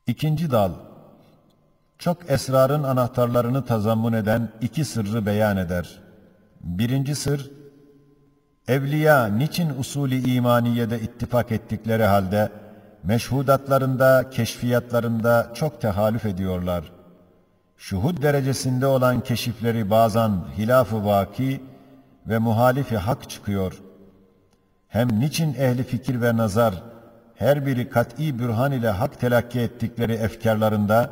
İkinci dal, çok esrarın anahtarlarını tazammun eden iki sırrı beyan eder. Birinci sır, evliya niçin usulü imaniyede ittifak ettikleri halde, meşhudatlarında, keşfiyatlarında çok tehallüf ediyorlar. Şuhud derecesinde olan keşifleri bazen hilaf-ı vaki ve muhalifi hak çıkıyor. Hem niçin ehli fikir ve nazar, her biri kat'i bürhan ile hak telakki ettikleri efkarlarında,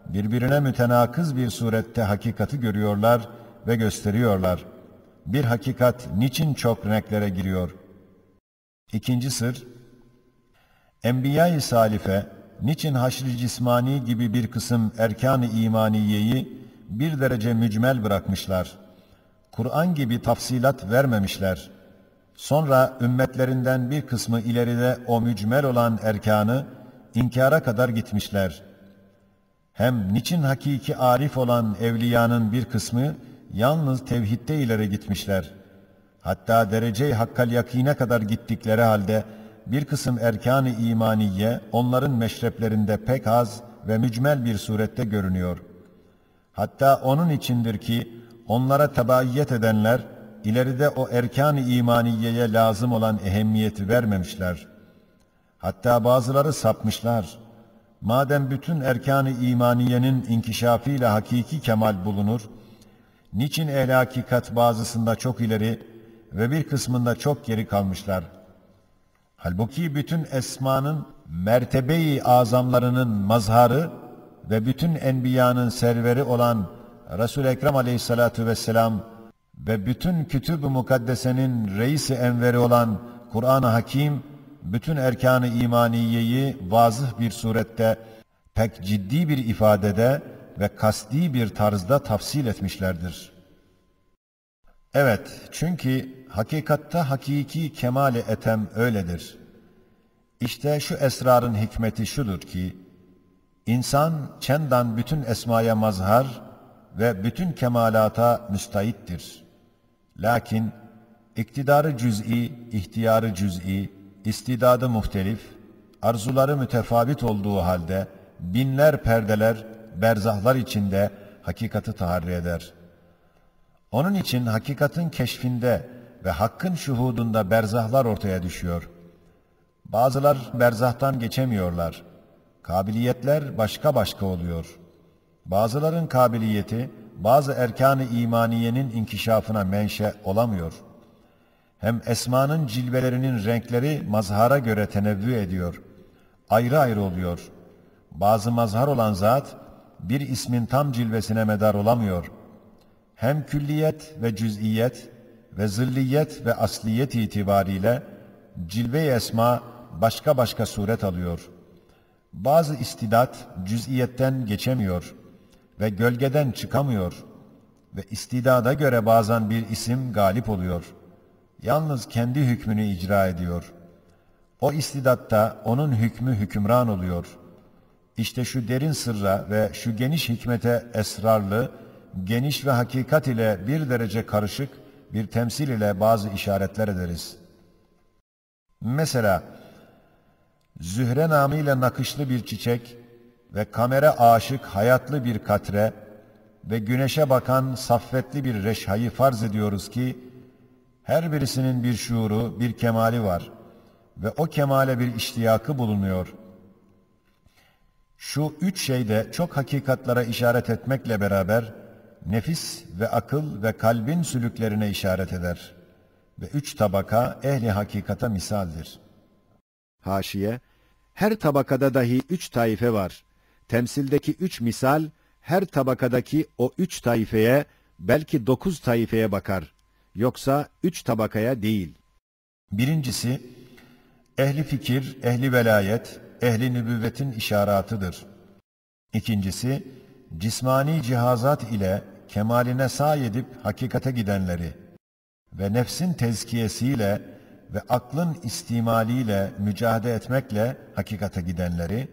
birbirine mütenakız bir surette hakikati görüyorlar ve gösteriyorlar. Bir hakikat niçin çok renklere giriyor? İkinci sır, Enbiya-i Salife, niçin haşr-ı cismani gibi bir kısım erkan-ı imaniyeyi bir derece mücmel bırakmışlar? Kur'an gibi tafsilat vermemişler. Sonra ümmetlerinden bir kısmı ileride o mücmel olan erkanı inkara kadar gitmişler. Hem niçin hakiki arif olan evliyanın bir kısmı yalnız tevhidde ileri gitmişler. Hatta derece-i hakkal yakine kadar gittikleri halde bir kısım erkan-ı imaniye onların meşreplerinde pek az ve mücmel bir surette görünüyor. Hatta onun içindir ki onlara tebaiyet edenler ileride o erkan-ı imaniyeye lazım olan ehemmiyeti vermemişler. Hatta bazıları sapmışlar. Madem bütün erkan-ı imaniyenin inkişafıyla hakiki kemal bulunur, niçin ehl-i hakikat bazısında çok ileri ve bir kısmında çok geri kalmışlar? Halbuki bütün esmanın mertebe-i azamlarının mazharı ve bütün enbiyanın serveri olan Resul-i Ekrem aleyhissalatu vesselam ve bütün kütüb-ü mukaddesenin reis-i enveri olan Kur'an-ı Hakim, bütün erkan-ı imaniyeyi vazıh bir surette, pek ciddi bir ifadede ve kasti bir tarzda tafsil etmişlerdir. Evet, çünkü hakikatta hakiki kemal-i etem öyledir. İşte şu esrarın hikmeti şudur ki, insan çendan bütün esmaya mazhar ve bütün kemalata müstahittir. Lakin iktidarı cüz'i, ihtiyarı cüz'i, istidadı muhtelif, arzuları mütefavit olduğu halde binler perdeler, berzahlar içinde hakikati taharri eder. Onun için hakikatin keşfinde ve hakkın şuhudunda berzahlar ortaya düşüyor. Bazılar berzahtan geçemiyorlar. Kabiliyetler başka başka oluyor. Bazıların kabiliyeti bazı erkan-ı imaniyenin inkişafına menşe olamıyor. Hem esmanın cilvelerinin renkleri mazhara göre tenevvü ediyor. Ayrı ayrı oluyor. Bazı mazhar olan zat bir ismin tam cilvesine medar olamıyor. Hem külliyet ve cüz'iyet ve zilliyet ve asliyet itibariyle cilve-i esma başka başka suret alıyor. Bazı istidat cüz'iyetten geçemiyor ve gölgeden çıkamıyor ve istidada göre bazen bir isim galip oluyor. Yalnız kendi hükmünü icra ediyor. O istidatta onun hükmü hükümran oluyor. İşte şu derin sırra ve şu geniş hikmete esrarlı, geniş ve hakikat ile bir derece karışık bir temsil ile bazı işaretler ederiz. Mesela, Zühre namıyla nakışlı bir çiçek ve kamera aşık hayatlı bir katre ve güneşe bakan saffetli bir reşhayı farz ediyoruz ki, her birisinin bir şuuru, bir kemali var ve o kemale bir iştiyakı bulunuyor. Şu üç şeyde çok hakikatlara işaret etmekle beraber, nefis ve akıl ve kalbin sülüklerine işaret eder ve üç tabaka ehli hakikata misaldir. Haşiye, her tabakada dahi üç taife var. Temsildeki üç misal, her tabakadaki o üç taifeye, belki 9 taifeye bakar. Yoksa 3 tabakaya değil. Birincisi, ehli fikir, ehli velayet, ehli nübüvvetin işaratıdır. İkincisi, cismani cihazat ile kemaline sây edip hakikate gidenleri ve nefsin tezkiyesiyle ve aklın istimaliyle mücadele etmekle hakikate gidenleri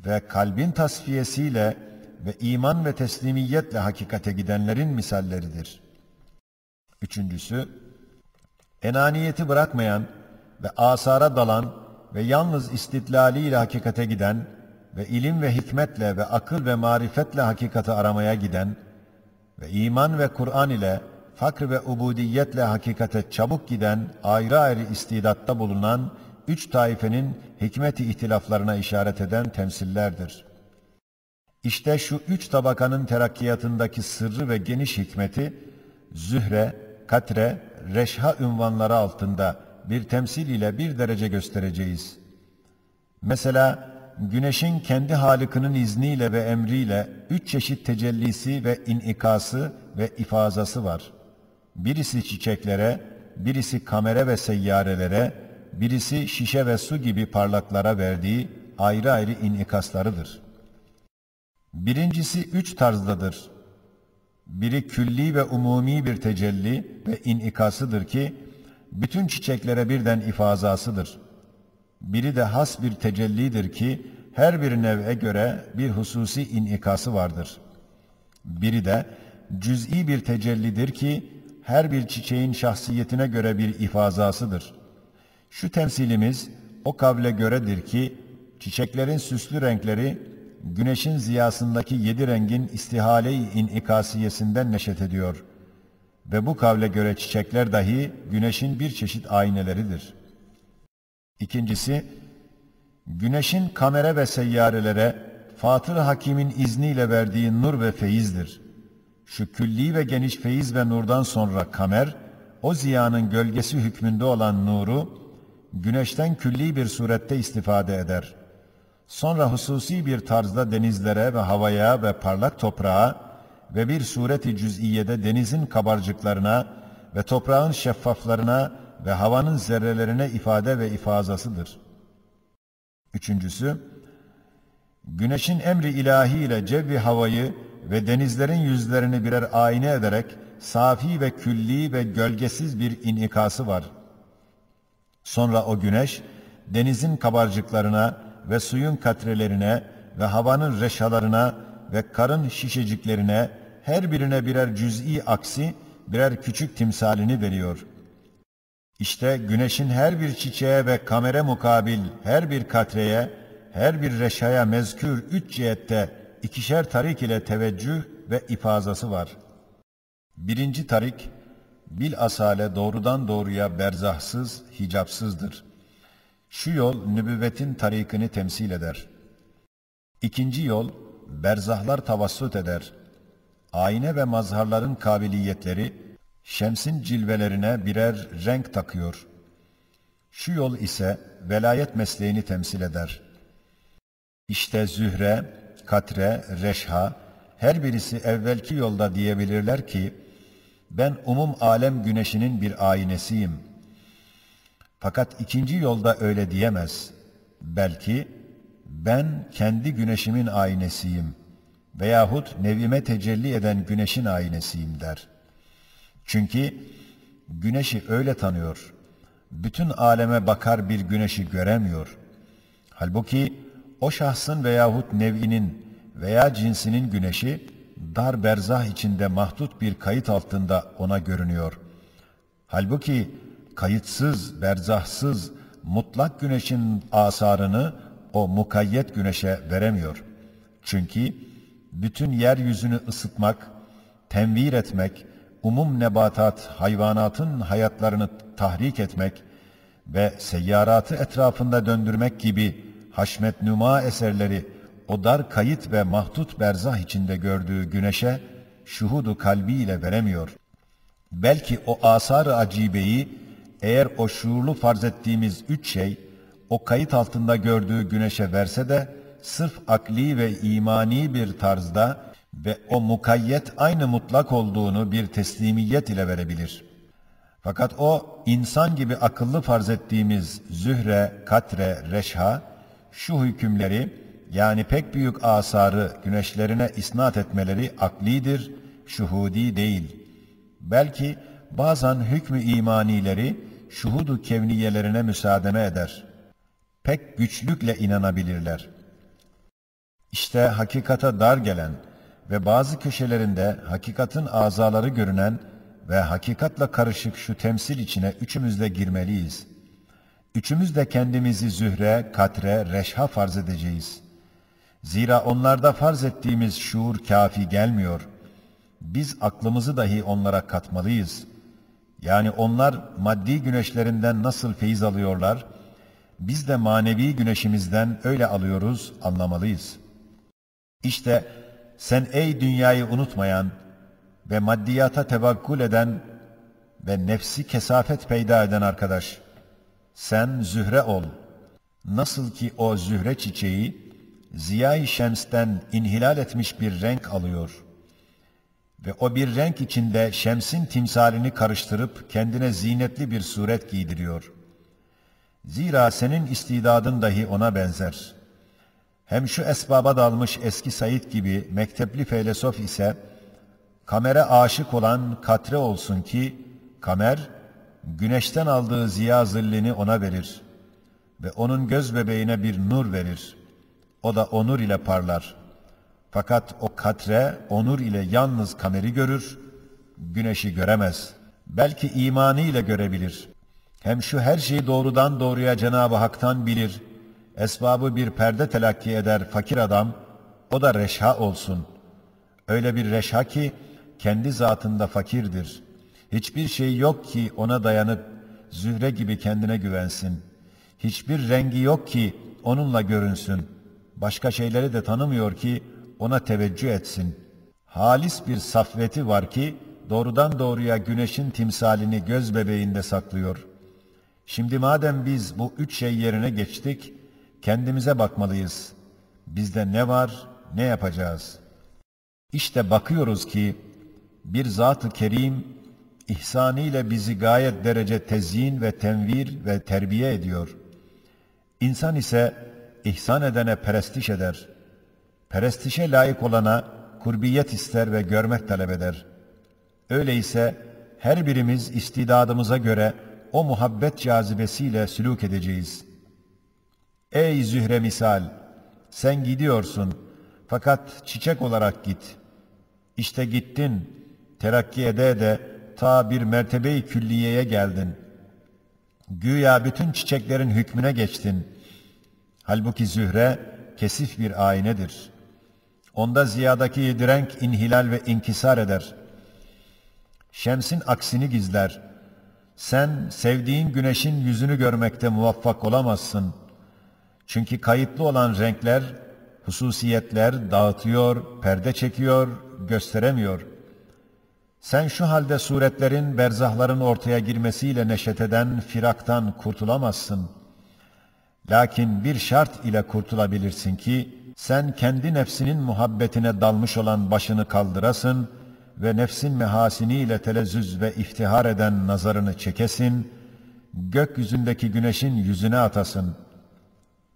ve kalbin tasfiyesiyle ve iman ve teslimiyetle hakikate gidenlerin misalleridir. Üçüncüsü, enaniyeti bırakmayan ve asara dalan ve yalnız istidlaliyle hakikate giden ve ilim ve hikmetle ve akıl ve marifetle hakikati aramaya giden ve iman ve Kur'an ile fakr ve ubudiyetle hakikate çabuk giden ayrı ayrı istidatta bulunan üç taifenin hikmet-i ihtilaflarına işaret eden temsillerdir. İşte şu üç tabakanın terakkiyatındaki sırrı ve geniş hikmeti, Zühre, Katre, Reşha ünvanları altında bir temsil ile bir derece göstereceğiz. Mesela, güneşin kendi Halık'ının izniyle ve emriyle üç çeşit tecellisi ve inikası ve ifazası var. Birisi çiçeklere, birisi kamere ve seyyarelere, birisi şişe ve su gibi parlaklara verdiği ayrı ayrı inikaslarıdır. Birincisi üç tarzdadır. Biri külli ve umumi bir tecelli ve inikasıdır ki, bütün çiçeklere birden ifazasıdır. Biri de has bir tecellidir ki, her bir nev'e göre bir hususi inikası vardır. Biri de cüz'i bir tecellidir ki, her bir çiçeğin şahsiyetine göre bir ifazasıdır. Şu temsilimiz o kavle göredir ki, çiçeklerin süslü renkleri, güneşin ziyasındaki 7 rengin istihale-i inikasiyesinden neşet ediyor. Ve bu kavle göre çiçekler dahi güneşin bir çeşit ayneleridir. İkincisi, güneşin kamere ve seyyarelere Fatır-ı Hakîm'in izniyle verdiği nur ve feyizdir. Şu külli ve geniş feyiz ve nurdan sonra kamer, o ziyanın gölgesi hükmünde olan nuru, güneşten külli bir surette istifade eder. Sonra hususi bir tarzda denizlere ve havaya ve parlak toprağa ve bir sureti cüz'iyede denizin kabarcıklarına ve toprağın şeffaflarına ve havanın zerrelerine ifade ve ifazasıdır. Üçüncüsü, güneşin emri ilahi ile cevvi havayı ve denizlerin yüzlerini birer ayna ederek safi ve külli ve gölgesiz bir inikası var. Sonra o güneş, denizin kabarcıklarına ve suyun katrelerine ve havanın reşalarına ve karın şişeciklerine her birine birer cüz'i aksi, birer küçük timsalini veriyor. İşte güneşin her bir çiçeğe ve kamere mukabil her bir katreye, her bir reşaya mezkür 3 cihette ikişer tarik ile teveccüh ve ifazası var. Birinci tarik, bilhasale doğrudan doğruya berzahsız, hicapsızdır. Şu yol nübüvvetin tarikini temsil eder. İkinci yol, berzahlar tavassut eder. Ayne ve mazharların kabiliyetleri, şemsin cilvelerine birer renk takıyor. Şu yol ise velayet mesleğini temsil eder. İşte Zühre, Katre, Reşha, her birisi evvelki yolda diyebilirler ki, ben umum alem güneşinin bir aynesiyim. Fakat ikinci yolda öyle diyemez. Belki ben kendi güneşimin aynesiyim veyahut nevime tecelli eden güneşin aynesiyim der. Çünkü güneşi öyle tanıyor. Bütün aleme bakar bir güneşi göremiyor. Halbuki o şahsın veyahut nev'inin veya cinsinin güneşi dar berzah içinde mahdut bir kayıt altında ona görünüyor. Halbuki kayıtsız, berzahsız, mutlak güneşin asarını o mukayyet güneşe veremiyor. Çünkü bütün yeryüzünü ısıtmak, tenvir etmek, umum nebatat, hayvanatın hayatlarını tahrik etmek ve seyyaratı etrafında döndürmek gibi haşmet nüma eserleri o dar kayıt ve mahdut berzah içinde gördüğü güneşe şuhudu kalbiyle veremiyor. Belki o asar-ı acibeyi eğer o şuurlu farz ettiğimiz 3 şey o kayıt altında gördüğü güneşe verse de sırf akli ve imani bir tarzda ve o mukayyet aynı mutlak olduğunu bir teslimiyet ile verebilir. Fakat o insan gibi akıllı farz ettiğimiz Zühre, Katre, Reşha şu hükümleri yani pek büyük asarı güneşlerine isnat etmeleri aklidir, şuhudi değil. Belki bazen hükmü imanileri şuhudu kevniyelerine müsaademe eder. Pek güçlükle inanabilirler. İşte hakikata dar gelen ve bazı köşelerinde hakikatin azaları görünen ve hakikatla karışık şu temsil içine üçümüz de girmeliyiz. Üçümüz de kendimizi Zühre, Katre, Reşha farz edeceğiz. Zira onlarda farz ettiğimiz şuur kafi gelmiyor. Biz aklımızı dahi onlara katmalıyız. Yani onlar maddi güneşlerinden nasıl feyiz alıyorlar, biz de manevi güneşimizden öyle alıyoruz, anlamalıyız. İşte sen ey dünyayı unutmayan ve maddiyata tevakkul eden ve nefsi kesafet peyda eden arkadaş, sen zühre ol. Nasıl ki o zühre çiçeği, Ziya-i Şems'ten inhilal etmiş bir renk alıyor ve o bir renk içinde şemsin timsalini karıştırıp kendine zinetli bir suret giydiriyor. Zira senin istidadın dahi ona benzer. Hem şu esbaba dalmış eski Said gibi mektepli feylesof ise, kamere aşık olan katre olsun ki, kamer, güneşten aldığı ziya zillini ona verir ve onun göz bebeğine bir nur verir. O da o nur ile parlar. Fakat o katre, o nur ile yalnız kameri görür, güneşi göremez. Belki imanı ile görebilir. Hem şu her şeyi doğrudan doğruya Cenab-ı Hak'tan bilir, esbabı bir perde telakki eder fakir adam, o da reşha olsun. Öyle bir reşha ki, kendi zatında fakirdir. Hiçbir şey yok ki ona dayanıp, zühre gibi kendine güvensin. Hiçbir rengi yok ki onunla görünsün. Başka şeyleri de tanımıyor ki ona teveccüh etsin. Halis bir safveti var ki, doğrudan doğruya güneşin timsalini göz bebeğinde saklıyor. Şimdi madem biz bu üç şey yerine geçtik, kendimize bakmalıyız. Bizde ne var, ne yapacağız? İşte bakıyoruz ki, bir Zat-ı Kerim, ihsanıyla bizi gayet derece tezyin ve tenvir ve terbiye ediyor. İnsan ise ihsan edene perestiş eder. Perestişe layık olana kurbiyet ister ve görmek talep eder. Öyleyse her birimiz istidadımıza göre o muhabbet cazibesiyle sülûk edeceğiz. Ey zühre misal! Sen gidiyorsun, fakat çiçek olarak git. İşte gittin, terakki ede ede ta bir mertebe-i külliyeye geldin. Güya bütün çiçeklerin hükmüne geçtin. Halbuki zühre kesif bir aynedir. Onda ziyadaki renk inhilal ve inkisar eder. Şemsin aksini gizler. Sen sevdiğin güneşin yüzünü görmekte muvaffak olamazsın. Çünkü kayıtlı olan renkler, hususiyetler dağıtıyor, perde çekiyor, gösteremiyor. Sen şu halde suretlerin, berzahların ortaya girmesiyle neşet eden firaktan kurtulamazsın. Lakin bir şart ile kurtulabilirsin ki, sen kendi nefsinin muhabbetine dalmış olan başını kaldırasın ve nefsin mehasiniyle telezzüz ve iftihar eden nazarını çekesin, gökyüzündeki güneşin yüzüne atasın.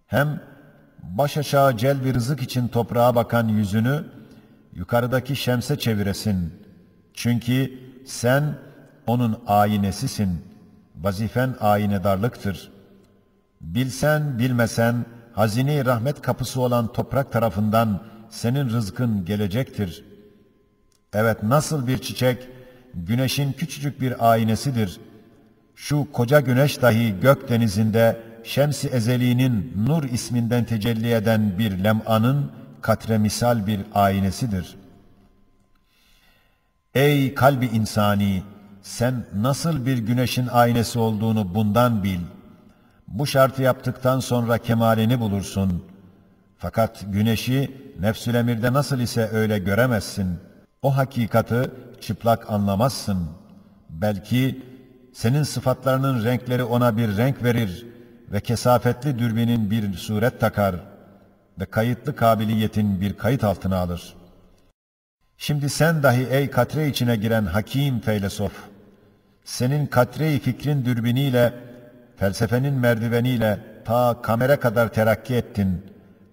Hem baş aşağı celb-i rızık için toprağa bakan yüzünü, yukarıdaki şemse çeviresin. Çünkü sen onun aynesisin, vazifen aynedarlıktır. Bilsen bilmesen, hazine-i rahmet kapısı olan toprak tarafından senin rızkın gelecektir. Evet, nasıl bir çiçek, güneşin küçücük bir aynesidir. Şu koca güneş dahi gök denizinde, Şems-i Ezeli'nin Nur isminden tecelli eden bir lem'anın katre misal bir aynesidir. Ey kalbi insani! Sen nasıl bir güneşin aynesi olduğunu bundan bil. Bu şartı yaptıktan sonra kemalini bulursun. Fakat güneşi nefsül emirde nasıl ise öyle göremezsin. O hakikati çıplak anlamazsın. Belki senin sıfatlarının renkleri ona bir renk verir ve kesafetli dürbinin bir suret takar ve kayıtlı kabiliyetin bir kayıt altına alır. Şimdi sen dahi ey katre içine giren hakim feylesof, senin katre-i fikrin dürbiniyle, felsefenin merdiveniyle ta kamere kadar terakki ettin.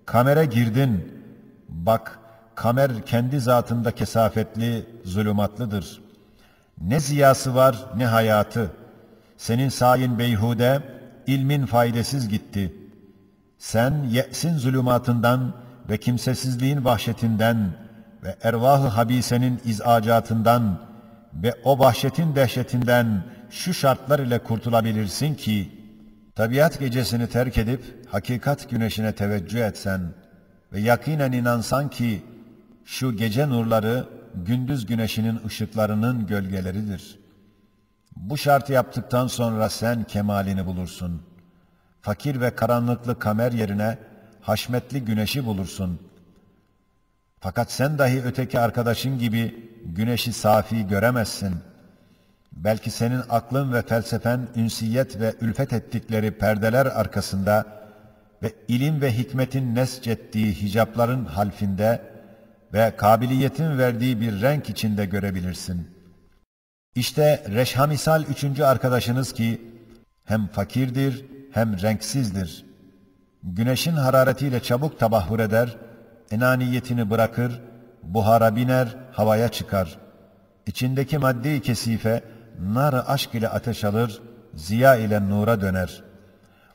Kamere girdin. Bak, kamer kendi zatında kesafetli, zulümatlıdır. Ne ziyası var, ne hayatı. Senin sayin beyhude, ilmin faydasız gitti. Sen ye'sin zulümatından ve kimsesizliğin vahşetinden ve ervah-ı habisenin izacatından ve o vahşetin dehşetinden şu şartlar ile kurtulabilirsin ki, tabiat gecesini terk edip hakikat güneşine teveccüh etsen, ve yakinen inansan ki şu gece nurları gündüz güneşinin ışıklarının gölgeleridir. Bu şartı yaptıktan sonra sen kemalini bulursun. Fakir ve karanlıklı kamer yerine haşmetli güneşi bulursun. Fakat sen dahi öteki arkadaşın gibi güneşi safi göremezsin. Belki senin aklın ve felsefen ünsiyet ve ülfet ettikleri perdeler arkasında ve ilim ve hikmetin nescettiği hicapların halfinde ve kabiliyetin verdiği bir renk içinde görebilirsin. İşte reşhamisal üçüncü arkadaşınız ki hem fakirdir hem renksizdir. Güneşin hararetiyle çabuk tabahhur eder, enaniyetini bırakır, buhara biner, havaya çıkar. İçindeki madde-i kesife, nar-ı aşk ile ateş alır, ziya ile nura döner.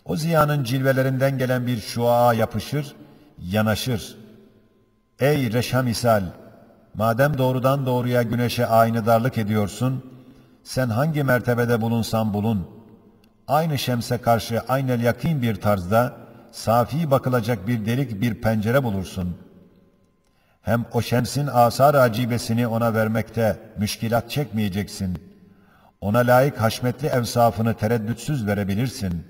O ziyanın cilvelerinden gelen bir şuaa yapışır, yanaşır. Ey reşhamisal! Madem doğrudan doğruya güneşe aynidarlık ediyorsun, sen hangi mertebede bulunsan bulun, aynı şemse karşı aynel yakîn bir tarzda, safi bakılacak bir delik bir pencere bulursun. Hem o şemsin asar-ı acibesini ona vermekte müşkilat çekmeyeceksin. Ona layık haşmetli evsafını tereddütsüz verebilirsin.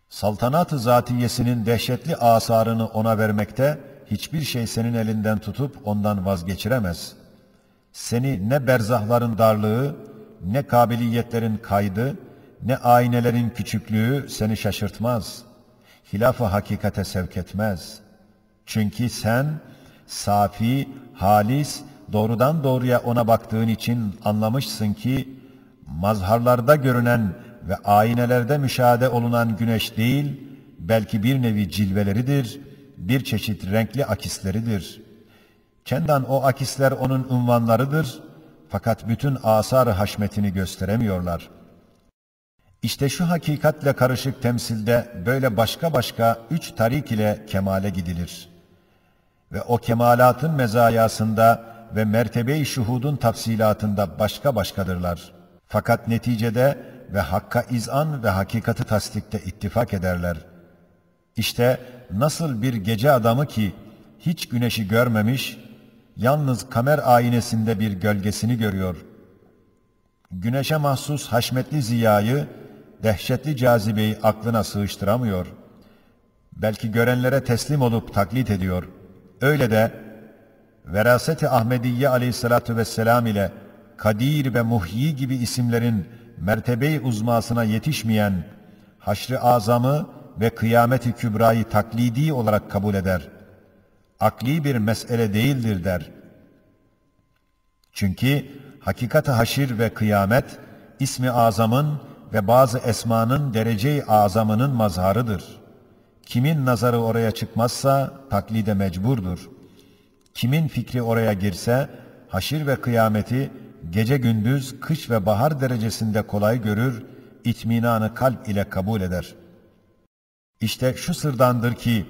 Saltanat-ı zatiyesinin dehşetli asarını ona vermekte hiçbir şey senin elinden tutup ondan vazgeçiremez. Seni ne berzahların darlığı, ne kabiliyetlerin kaydı, ne aynelerin küçüklüğü seni şaşırtmaz. Hilaf-ı hakikate sevk etmez. Çünkü sen safi, halis, doğrudan doğruya ona baktığın için anlamışsın ki mazharlarda görünen ve aynelerde müşahede olunan güneş değil, belki bir nevi cilveleridir, bir çeşit renkli akisleridir. Çendan o akisler onun unvanlarıdır, fakat bütün asar-ı haşmetini gösteremiyorlar. İşte şu hakikatle karışık temsilde böyle başka başka üç tarik ile kemale gidilir. Ve o kemalatın mezayasında ve mertebe-i şuhudun tafsilatında başka başkadırlar. Fakat neticede ve hakka izan ve hakikati tasdikte ittifak ederler. İşte nasıl bir gece adamı ki hiç güneşi görmemiş, yalnız kamer aynesinde bir gölgesini görüyor. Güneşe mahsus haşmetli ziyayı, dehşetli cazibeyi aklına sığıştıramıyor. Belki görenlere teslim olup taklit ediyor. Öyle de Veraset-i Ahmediye aleyhissalatu vesselam ile Kadir ve Muhyi gibi isimlerin mertebe-i uzmasına yetişmeyen Haşr-ı Azam'ı ve Kıyamet-i Kübra'yı taklidi olarak kabul eder. Akli bir mesele değildir der. Çünkü hakikat-ı haşir ve kıyamet, ismi azamın ve bazı esmanın derece-i azamının mazharıdır. Kimin nazarı oraya çıkmazsa taklide mecburdur. Kimin fikri oraya girse, haşir ve kıyameti gece gündüz, kış ve bahar derecesinde kolay görür, itminanı kalp ile kabul eder. İşte şu sırdandır ki,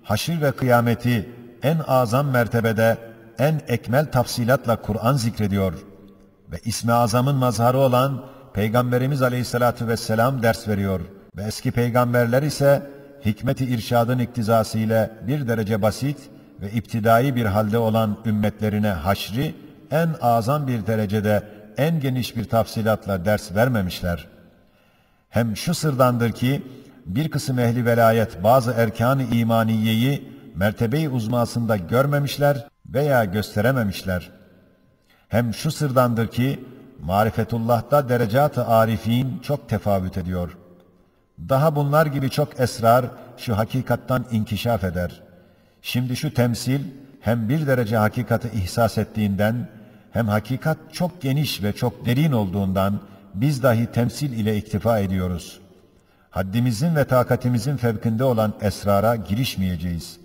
haşir ve kıyameti en azam mertebede, en ekmel tafsilatla Kur'an zikrediyor ve İsmi Azam'ın mazharı olan Peygamberimiz Aleyhisselatü Vesselam ders veriyor ve eski peygamberler ise hikmet-i irşadın iktizası ile bir derece basit ve iptidai bir halde olan ümmetlerine haşri en azam bir derecede en geniş bir tafsilatla ders vermemişler. Hem şu sırdandır ki bir kısım ehli velayet bazı erkan-ı imaniyeyi mertebe-i uzmasında görmemişler veya gösterememişler. Hem şu sırdandır ki marifetullah'ta derecat-ı arifin çok tefavüt ediyor. Daha bunlar gibi çok esrar şu hakikattan inkişaf eder. Şimdi şu temsil hem bir derece hakikati ihsas ettiğinden hem hakikat çok geniş ve çok derin olduğundan biz dahi temsil ile iktifa ediyoruz. Haddimizin ve takatimizin fevkinde olan esrara girişmeyeceğiz.